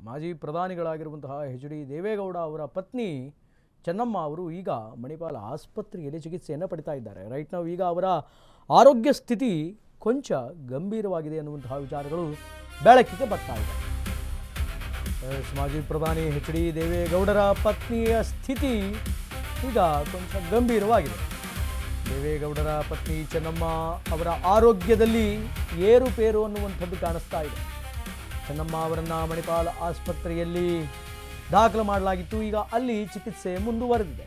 ಮಾಜಿ ಪ್ರಧಾನಿಗಳಾಗಿರುವಂತಹ ಎಚ್.ಡಿ. ದೇವೇಗೌಡ ಅವರ ಪತ್ನಿ ಚೆನ್ನಮ್ಮ ಅವರು ಈಗ ಮಣಿಪಾಲ ಆಸ್ಪತ್ರೆಯಲ್ಲಿ ಚಿಕಿತ್ಸೆಯನ್ನು ಪಡಿತಾ ಇದ್ದಾರೆ. ರೈಟ್ ನಾವು ಈಗ ಅವರ ಆರೋಗ್ಯ ಸ್ಥಿತಿ ಕೊಂಚ ಗಂಭೀರವಾಗಿದೆ ಅನ್ನುವಂತಹ ವಿಚಾರಗಳು ಬೆಳಕಿಗೆ ಬರ್ತಾ ಇದೆ. ಮಾಜಿ ಪ್ರಧಾನಿ ಎಚ್.ಡಿ. ದೇವೇಗೌಡರ ಪತ್ನಿಯ ಸ್ಥಿತಿ ಈಗ ಕೊಂಚ ಗಂಭೀರವಾಗಿದೆ. ದೇವೇಗೌಡರ ಪತ್ನಿ ಚೆನ್ನಮ್ಮ ಅವರ ಆರೋಗ್ಯದಲ್ಲಿ ಏರುಪೇರು ಅನ್ನುವಂಥದ್ದು ಕಾಣಿಸ್ತಾ ಇದೆ. ಚೆನ್ನಮ್ಮ ಅವರನ್ನು ಮಣಿಪಾಲ ಆಸ್ಪತ್ರೆಯಲ್ಲಿ ದಾಖಲು ಮಾಡಲಾಗಿತ್ತು. ಈಗ ಅಲ್ಲಿ ಚಿಕಿತ್ಸೆ ಮುಂದುವರೆದಿದೆ.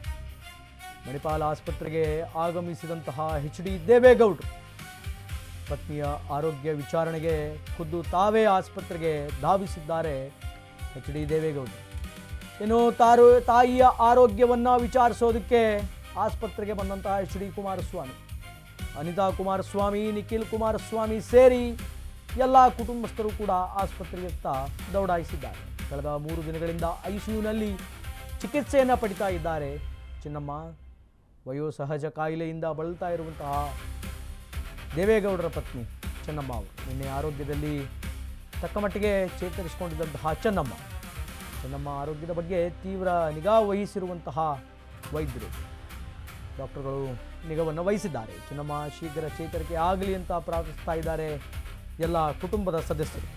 ಮಣಿಪಾಲ ಆಸ್ಪತ್ರೆಗೆ ಆಗಮಿಸಿದಂತಹ ಎಚ್.ಡಿ. ದೇವೇಗೌಡರು ಪತ್ನಿಯ ಆರೋಗ್ಯ ವಿಚಾರಣೆಗೆ ಖುದ್ದು ತಾವೇ ಆಸ್ಪತ್ರೆಗೆ ಧಾವಿಸಿದ್ದಾರೆ. ಎಚ್.ಡಿ. ದೇವೇಗೌಡರು ಇನ್ನು ತಾಯಿಯ ಆರೋಗ್ಯವನ್ನು ವಿಚಾರಿಸೋದಕ್ಕೆ ಆಸ್ಪತ್ರೆಗೆ ಬಂದಂತಹ ಎಚ್.ಡಿ. ಕುಮಾರಸ್ವಾಮಿ, ಅನಿತಾ ಕುಮಾರಸ್ವಾಮಿ, ನಿಖಿಲ್ ಕುಮಾರಸ್ವಾಮಿ ಸೇರಿ ಎಲ್ಲ ಕುಟುಂಬಸ್ಥರು ಕೂಡ ಆಸ್ಪತ್ರೆಯತ್ತ ದೌಡಾಯಿಸಿದ್ದಾರೆ. ಕಳೆದ 3 ದಿನಗಳಿಂದ ಐಸಿಯುನಲ್ಲಿ ಚಿಕಿತ್ಸೆಯನ್ನು ಪಡಿತಾ ಇದ್ದಾರೆ ಚೆನ್ನಮ್ಮ. ವಯೋಸಹಜ ಕಾಯಿಲೆಯಿಂದ ಬಳಲ್ತಾ ಇರುವಂತಹ ದೇವೇಗೌಡರ ಪತ್ನಿ ಚೆನ್ನಮ್ಮ ಅವರು ನಿನ್ನೆ ಆರೋಗ್ಯದಲ್ಲಿ ತಕ್ಕಮಟ್ಟಿಗೆ ಚೇತರಿಸಿಕೊಂಡಿದ್ದಂತಹ ಚೆನ್ನಮ್ಮ ಆರೋಗ್ಯದ ಬಗ್ಗೆ ತೀವ್ರ ನಿಗಾ ವಹಿಸಿರುವಂತಹ ವೈದ್ಯರು, ಡಾಕ್ಟರ್ಗಳು ನಿಗಾವನ್ನು ವಹಿಸಿದ್ದಾರೆ. ಚೆನ್ನಮ್ಮ ಶೀಘ್ರ ಚೇತರಿಕೆ ಆಗಲಿ ಅಂತ ಪ್ರಾರ್ಥಿಸ್ತಾ ಇದ್ದಾರೆ ಎಲ್ಲ ಕುಟುಂಬದ ಸದಸ್ಯರು.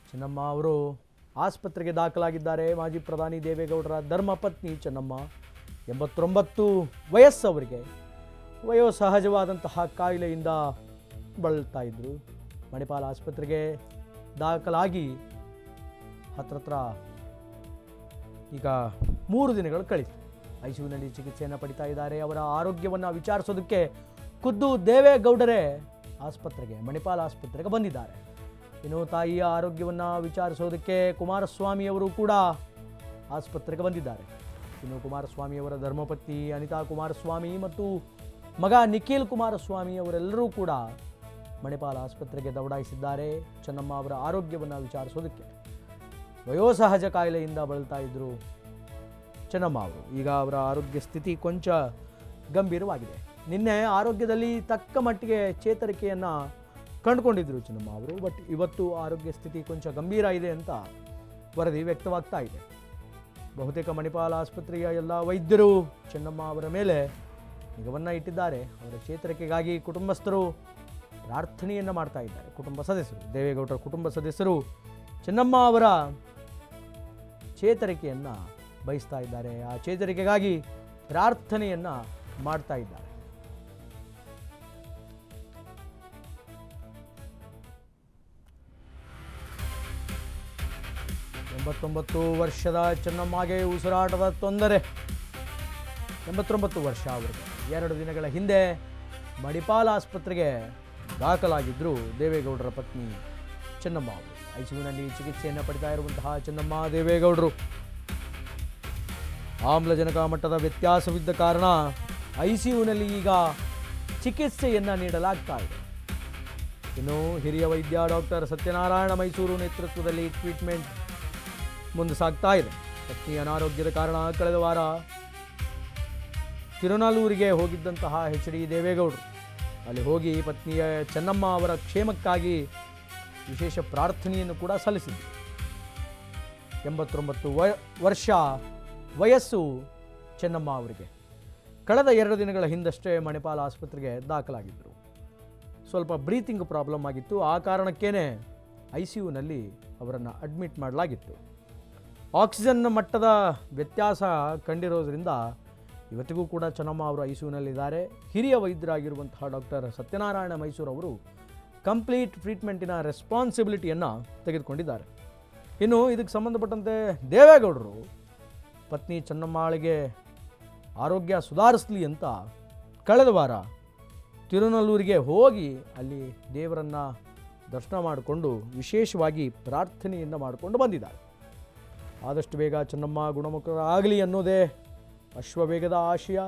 ಚೆನ್ನಮ್ಮ ಅವರು ಆಸ್ಪತ್ರೆಗೆ ದಾಖಲಾಗಿದ್ದಾರೆ. ಮಾಜಿ ಪ್ರಧಾನಿ ದೇವೇಗೌಡರ ಧರ್ಮಪತ್ನಿ ಚೆನ್ನಮ್ಮ 89 ವಯಸ್ಸವರಿಗೆ ವಯೋಸಹಜವಾದಂತಹ ಕಾಯಿಲೆಯಿಂದ ಬಳಲ್ತಾ ಇದ್ದರು. ಮಣಿಪಾಲ ಆಸ್ಪತ್ರೆಗೆ ದಾಖಲಾಗಿ ಹತ್ರ ಈಗ 3 ದಿನಗಳು ಕಳೆದಿದೆ. ಐಸಿಯುನಲ್ಲಿ ಚಿಕಿತ್ಸೆಯನ್ನು ಪಡಿತಾ ಇದ್ದಾರೆ. ಅವರ ಆರೋಗ್ಯವನ್ನು ವಿಚಾರಿಸೋದಕ್ಕೆ ಖುದ್ದು ದೇವೇಗೌಡರೇ ಮಣಿಪಾಲ ಆಸ್ಪತ್ರೆಗೆ ಬಂದಿದ್ದಾರೆ. ಇನ್ನು ತಾಯಿಯ ಆರೋಗ್ಯವನ್ನು ವಿಚಾರಿಸೋದಕ್ಕೆ ಕುಮಾರಸ್ವಾಮಿ ಅವರು ಕೂಡ ಆಸ್ಪತ್ರೆಗೆ ಬಂದಿದ್ದಾರೆ. ಇನ್ನು ಕುಮಾರಸ್ವಾಮಿ ಅವರ ಧರ್ಮಪತ್ನಿ ಅನಿತಾ ಕುಮಾರಸ್ವಾಮಿ ಮತ್ತು ಮಗ ನಿಖಿಲ್ ಕುಮಾರಸ್ವಾಮಿ ಅವರೆಲ್ಲರೂ ಕೂಡ ಮಣಿಪಾಲ ಆಸ್ಪತ್ರೆಗೆ ದೌಡಾಯಿಸಿದ್ದಾರೆ ಚೆನ್ನಮ್ಮ ಅವರ ಆರೋಗ್ಯವನ್ನು ವಿಚಾರಿಸೋದಕ್ಕೆ. ವಯೋಸಹಜ ಕಾಯಿಲೆಯಿಂದ ಬಳಲ್ತಾ ಇದ್ದರು ಚೆನ್ನಮ್ಮ ಅವರು. ಈಗ ಅವರ ಆರೋಗ್ಯ ಸ್ಥಿತಿ ಕೊಂಚ ಗಂಭೀರವಾಗಿದೆ. ನಿನ್ನೆ ಆರೋಗ್ಯದಲ್ಲಿ ತಕ್ಕ ಮಟ್ಟಿಗೆ ಚೇತರಿಕೆಯನ್ನು ಕಂಡುಕೊಂಡಿದ್ದರು ಚೆನ್ನಮ್ಮ ಅವರು. ಬಟ್ ಇವತ್ತು ಆರೋಗ್ಯ ಸ್ಥಿತಿ ಕೊಂಚ ಗಂಭೀರ ಇದೆ ಅಂತ ವರದಿ ವ್ಯಕ್ತವಾಗ್ತಾ ಇದೆ. ಬಹುತೇಕ ಮಣಿಪಾಲ ಆಸ್ಪತ್ರೆಯ ಎಲ್ಲ ವೈದ್ಯರು ಚೆನ್ನಮ್ಮ ಅವರ ಮೇಲೆ ನಿಗಾವನ್ನು ಇಟ್ಟಿದ್ದಾರೆ. ಅವರ ಚೇತರಿಕೆಗಾಗಿ ಕುಟುಂಬಸ್ಥರು ಪ್ರಾರ್ಥನೆಯನ್ನು ಮಾಡ್ತಾ ಇದ್ದಾರೆ. ದೇವೇಗೌಡರ ಕುಟುಂಬ ಸದಸ್ಯರು ಚೆನ್ನಮ್ಮ ಅವರ ಚೇತರಿಕೆಯನ್ನು ಬಯಸ್ತಾ ಇದ್ದಾರೆ. ಆ ಚೇತರಿಕೆಗಾಗಿ ಪ್ರಾರ್ಥನೆಯನ್ನು ಮಾಡ್ತಾ ಇದ್ದಾರೆ. 89 ವರ್ಷದ ಚೆನ್ನಮ್ಮಗೆ ಉಸಿರಾಟದ ತೊಂದರೆ. 89 ವರ್ಷ ಅವರಿಗೆ 2 ದಿನಗಳ ಹಿಂದೆ ಮಣಿಪಾಲ ಆಸ್ಪತ್ರೆಗೆ ದಾಖಲಾಗಿದ್ದರು ದೇವೇಗೌಡರ ಪತ್ನಿ ಚೆನ್ನಮ್ಮ ಅವರು. ಐಸಿಯುನಲ್ಲಿ ಚಿಕಿತ್ಸೆಯನ್ನು ಪಡಿತಾ ಇರುವಂತಹ ಚೆನ್ನಮ್ಮ ದೇವೇಗೌಡರು ಆಮ್ಲಜನಕ ಮಟ್ಟದ ವ್ಯತ್ಯಾಸವಿದ್ದ ಕಾರಣ ಐಸಿಯುನಲ್ಲಿ ಈಗ ಚಿಕಿತ್ಸೆಯನ್ನು ನೀಡಲಾಗ್ತಾ ಇದೆ. ಇನ್ನು ಹಿರಿಯ ವೈದ್ಯ ಡಾಕ್ಟರ್ ಸತ್ಯನಾರಾಯಣ ಮೈಸೂರು ನೇತೃತ್ವದಲ್ಲಿ ಟ್ರೀಟ್ಮೆಂಟ್ ಮುಂದೆ ಸಾಗ್ತಾ ಇದೆ. ಪತ್ನಿಯ ಅನಾರೋಗ್ಯದ ಕಾರಣ ಕಳೆದ ವಾರ ತಿರುನಲ್ಲೂರಿಗೆ ಹೋಗಿದ್ದಂತಹ ಎಚ್.ಡಿ. ದೇವೇಗೌಡರು ಅಲ್ಲಿ ಹೋಗಿ ಪತ್ನಿಯ ಚೆನ್ನಮ್ಮ ಅವರ ಕ್ಷೇಮಕ್ಕಾಗಿ ವಿಶೇಷ ಪ್ರಾರ್ಥನೆಯನ್ನು ಕೂಡ ಸಲ್ಲಿಸಿದರು. 89 ವರ್ಷ ವಯಸ್ಸು ಚೆನ್ನಮ್ಮ ಅವರಿಗೆ. ಕಳೆದ 2 ದಿನಗಳ ಹಿಂದಷ್ಟೇ ಮಣಿಪಾಲ ಆಸ್ಪತ್ರೆಗೆ ದಾಖಲಾಗಿದ್ದರು. ಸ್ವಲ್ಪ ಬ್ರೀತಿಂಗ್ ಪ್ರಾಬ್ಲಮ್ ಆಗಿತ್ತು. ಆ ಕಾರಣಕ್ಕೇ ಐಸಿಯುನಲ್ಲಿ ಅವರನ್ನು ಅಡ್ಮಿಟ್ ಮಾಡಲಾಗಿತ್ತು. ಆಕ್ಸಿಜನ್ ಮಟ್ಟದ ವ್ಯತ್ಯಾಸ ಕಂಡಿರೋದ್ರಿಂದ ಇವತ್ತಿಗೂ ಕೂಡ ಚೆನ್ನಮ್ಮ ಅವರು ಐಸಿಯುನಲ್ಲಿದ್ದಾರೆ. ಹಿರಿಯ ವೈದ್ಯರಾಗಿರುವಂತಹ ಡಾಕ್ಟರ್ ಸತ್ಯನಾರಾಯಣ ಮೈಸೂರು ಅವರು ಕಂಪ್ಲೀಟ್ ಟ್ರೀಟ್ಮೆಂಟಿನ ರೆಸ್ಪಾನ್ಸಿಬಿಲಿಟಿಯನ್ನು ತೆಗೆದುಕೊಂಡಿದ್ದಾರೆ. ಇನ್ನು ಇದಕ್ಕೆ ಸಂಬಂಧಪಟ್ಟಂತೆ ದೇವೇಗೌಡರು ಪತ್ನಿ ಚೆನ್ನಮ್ಮಳಿಗೆ ಆರೋಗ್ಯ ಸುಧಾರಿಸಲಿ ಅಂತ ಕಳೆದ ವಾರ ತಿರುನಲ್ಲೂರಿಗೆ ಹೋಗಿ ಅಲ್ಲಿ ದೇವರನ್ನು ದರ್ಶನ ಮಾಡಿಕೊಂಡು ವಿಶೇಷವಾಗಿ ಪ್ರಾರ್ಥನೆಯನ್ನು ಮಾಡಿಕೊಂಡು ಬಂದಿದ್ದಾರೆ. ಆದಷ್ಟು ಬೇಗ ಚೆನ್ನಮ್ಮ ಗುಣಮುಖರಾಗಲಿ ಅನ್ನೋದೇ ಅಶ್ವವೇಗದ ಆಶಯ,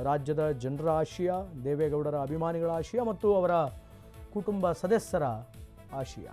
ರಾಜ್ಯದ ಜನರ ಆಶಯ, ದೇವೇಗೌಡರ ಅಭಿಮಾನಿಗಳ ಆಶಯ ಮತ್ತು ಅವರ ಕುಟುಂಬ ಸದಸ್ಯರ ಆಶಯ.